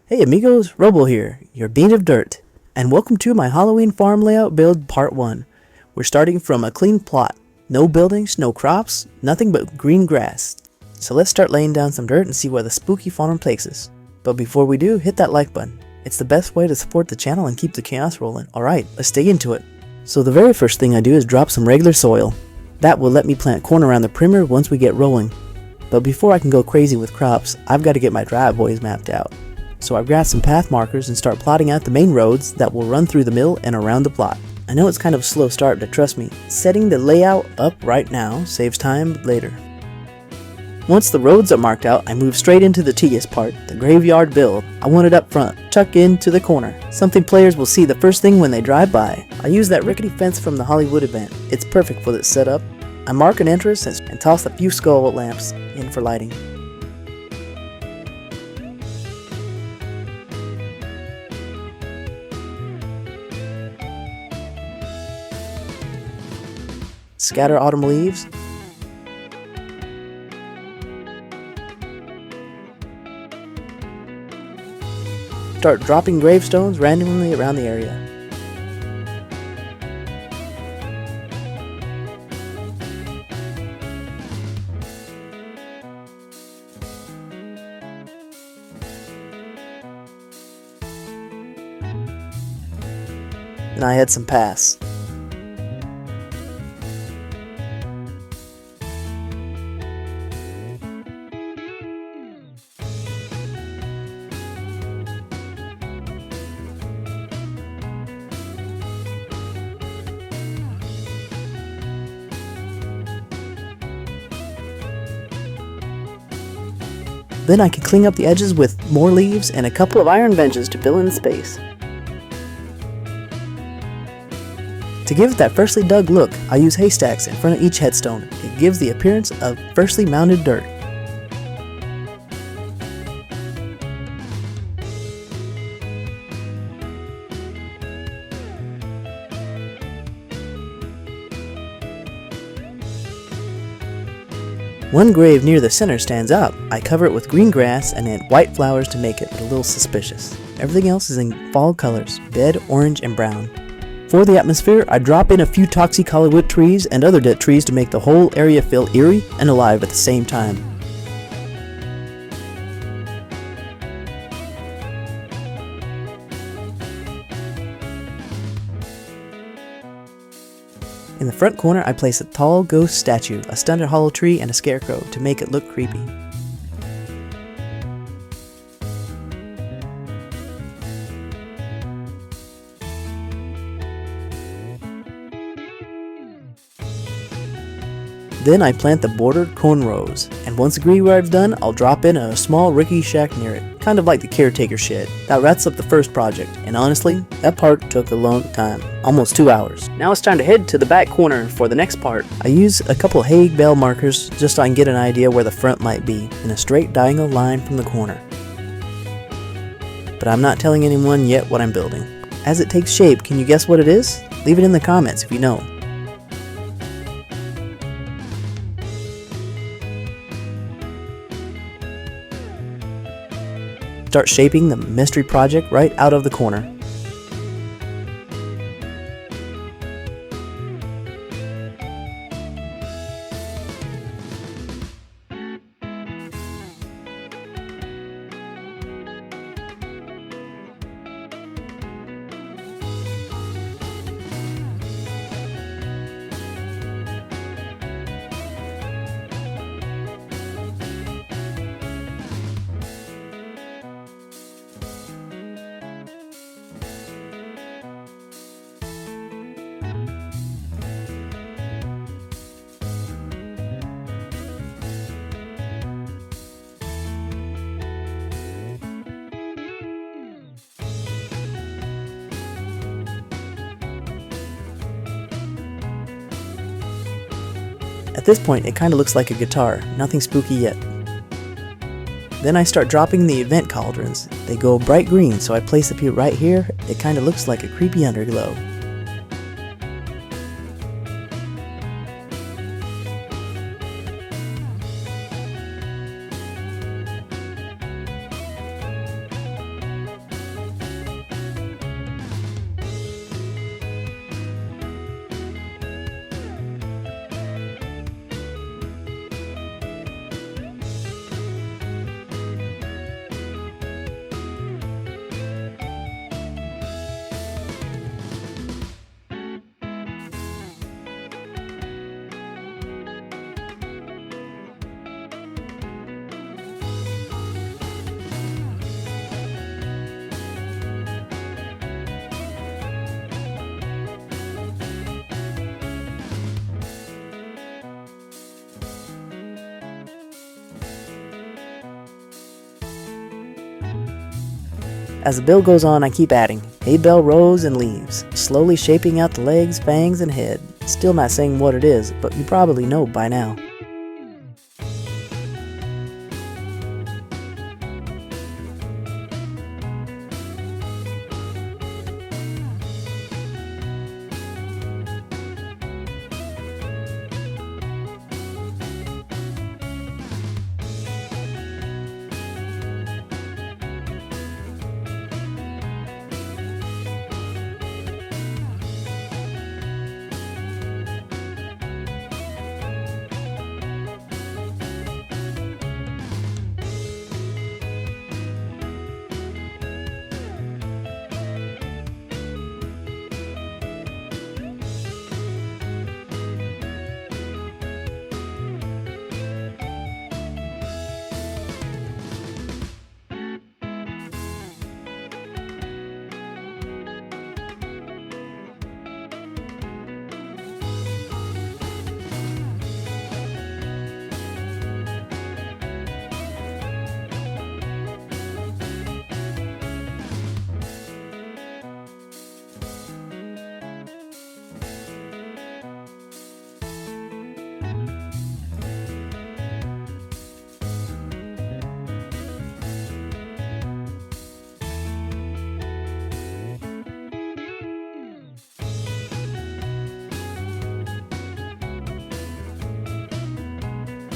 Hey amigos, Robo here, your bean of dirt, and welcome to my Halloween farm layout build part 1. We're starting from a clean plot. No buildings, no crops, nothing but green grass. So let's start laying down some dirt and see where the spooky farm takes us. But before we do, hit that like button. It's the best way to support the channel and keep the chaos rolling. Alright, let's dig into it. So the very first thing I do is drop some regular soil. That will let me plant corn around the perimeter once we get rolling. But before I can go crazy with crops, I've got to get my driveways mapped out. So I've grabbed some path markers and start plotting out the main roads that will run through the mill and around the plot. I know it's kind of a slow start, but trust me, setting the layout up right now saves time later. Once the roads are marked out, I move straight into the tedious part, the graveyard build. I want it up front, tucked into the corner, something players will see the first thing when they drive by. I use that rickety fence from the Hollywood event. It's perfect for this setup. I mark an entrance and toss a few skull lamps in for lighting. Scatter autumn leaves. Start dropping gravestones randomly around the area. And I had some paths. Then I can clean up the edges with more leaves and a couple of iron benches to fill in the space. To give it that freshly dug look, I use haystacks in front of each headstone. It gives the appearance of freshly mounded dirt. One grave near the center stands out. I cover it with green grass and add white flowers to make it a little suspicious. Everything else is in fall colors, red, orange, and brown. For the atmosphere, I drop in a few toxic Hollywood trees and other dead trees to make the whole area feel eerie and alive at the same time. In the front corner, I place a tall ghost statue, a stunted hollow tree, and a scarecrow to make it look creepy. Then I plant the bordered corn rows, and once the graveyard's done, I'll drop in a small rickety shack near it, kind of like the caretaker shed. That wraps up the first project, and honestly, that part took a long time, almost 2 hours. Now it's time to head to the back corner for the next part. I use a couple of hay bale markers just so I can get an idea where the front might be, in a straight diagonal line from the corner. But I'm not telling anyone yet what I'm building. As it takes shape, can you guess what it is? Leave it in the comments if you know. Start shaping the mystery project right out of the corner. At this point, it kind of looks like a guitar, nothing spooky yet. Then I start dropping the event cauldrons. They go bright green, so I place a few right here. It kind of looks like a creepy underglow. As the build goes on, I keep adding hay bale rows and leaves, slowly shaping out the legs, fangs, and head. Still not saying what it is, but you probably know by now.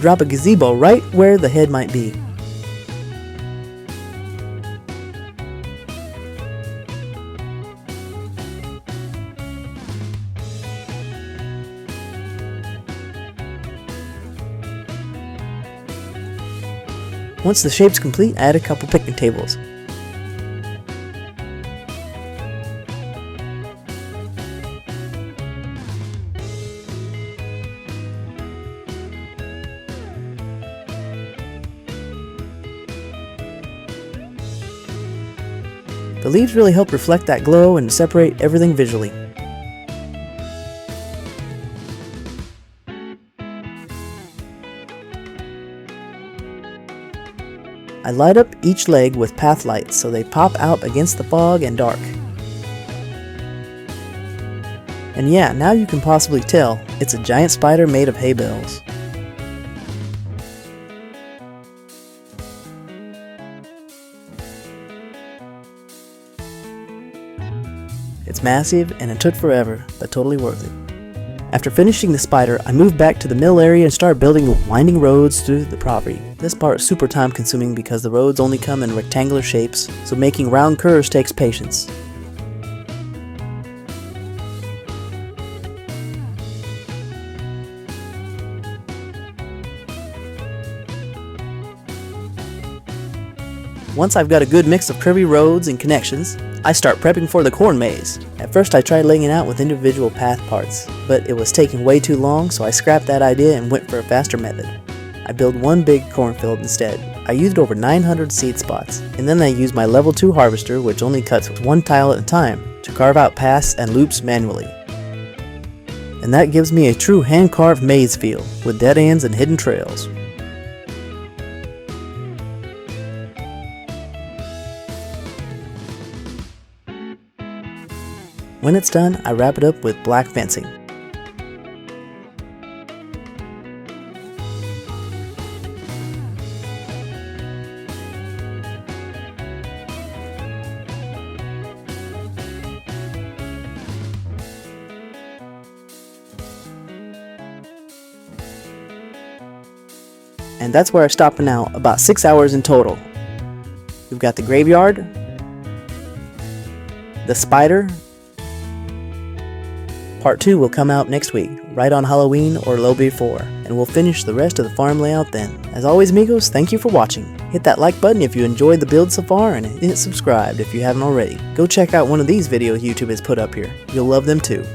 Drop a gazebo right where the head might be. Once the shape's complete, add a couple picnic tables. The leaves really help reflect that glow and separate everything visually. I light up each leg with path lights so they pop out against the fog and dark. And yeah, now you can possibly tell it's a giant spider made of hay bales. It's massive and it took forever, but totally worth it. After finishing the spider, I moved back to the mill area and started building winding roads through the property. This part is super time consuming because the roads only come in rectangular shapes, so making round curves takes patience. Once I've got a good mix of curvy roads and connections, I start prepping for the corn maze. At first I tried laying it out with individual path parts, but it was taking way too long, so I scrapped that idea and went for a faster method. I built one big cornfield instead. I used over 900 seed spots, and then I used my level 2 harvester, which only cuts one tile at a time, to carve out paths and loops manually. And that gives me a true hand-carved maze feel, with dead ends and hidden trails. When it's done, I wrap it up with black fencing. And that's where I stop for now, about 6 hours in total. We've got the graveyard, the spider. Part 2 will come out next week, right on Halloween or low before, and we'll finish the rest of the farm layout then. As always, amigos, thank you for watching. Hit that like button if you enjoyed the build so far, and hit subscribe if you haven't already. Go check out one of these videos YouTube has put up here. You'll love them too.